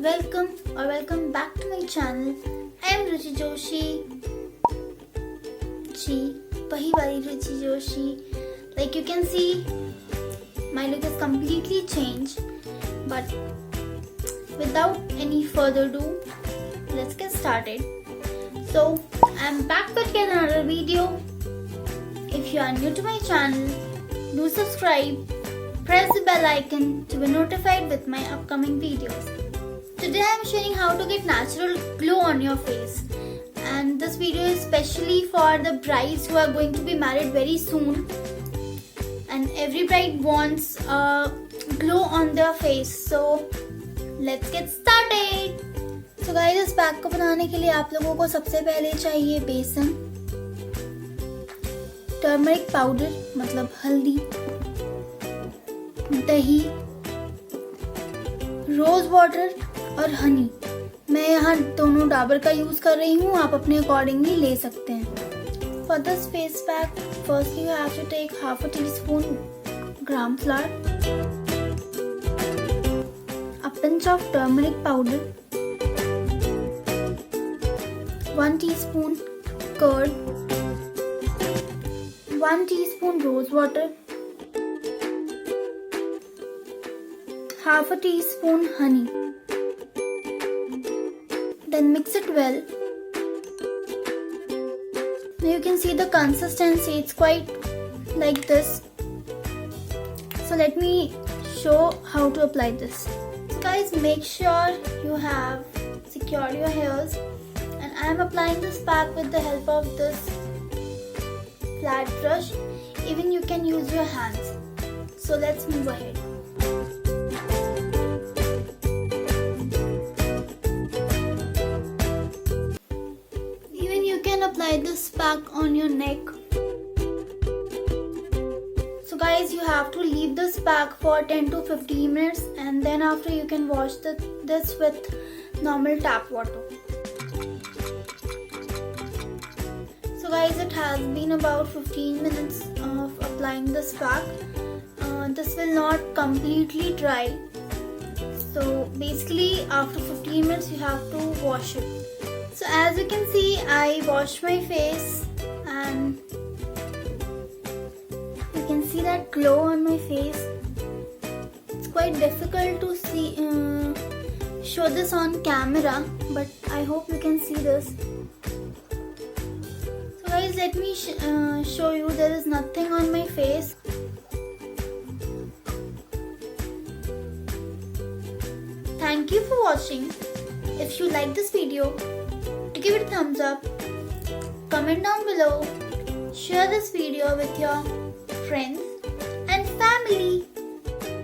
welcome back to my channel. I am Ruchi Joshi. Wahi wali Ruchi Joshi. Like you can see, my look is completely changed. But without any further ado, let's get started. So I'm back with yet another video. If you are new to my channel, do subscribe. Press the bell icon to be notified with my upcoming videos. Today I am sharing how to get natural glow on your face, and this video is specially for the brides who are going to be married very soon, and every bride wants a glow on their face. So let's get started. So guys, इस pack को बनाने के लिए आप लोगों को सबसे पहले चाहिए बेसन, टर्मरिक पाउडर मतलब हल्दी, दही, रोज वाटर और हनी. मैं यहाँ दोनों डाबर का यूज कर रही हूँ, आप अपने अकॉर्डिंगली ले सकते हैं. For this face pack, firstly you have to take half a teaspoon gram flour, a pinch of turmeric powder, 1 teaspoon curd, 1 teaspoon rose water, half a teaspoon honey. Then mix it well. Now you can see the consistency, it's quite like this. So let me show how to apply this. So guys, make sure you have secured your hairs, and I am applying this pack with the help of this flat brush. Even you can use your hands. So let's move ahead. Apply this pack on your neck. So guys, you have to leave this pack for 10 to 15 minutes, and then after you can wash this with normal tap water. So guys, it has been about 15 minutes of applying this pack. This will not completely dry. So basically after 15 minutes you have to wash it. So as you can see, I washed my face and you can see that glow on my face. It's quite difficult to see show this on camera, but I hope you can see this. So guys, let me show you. There is nothing on my face. Thank you for watching. If you like this video, give it a thumbs up, comment down below, share this video with your friends and family.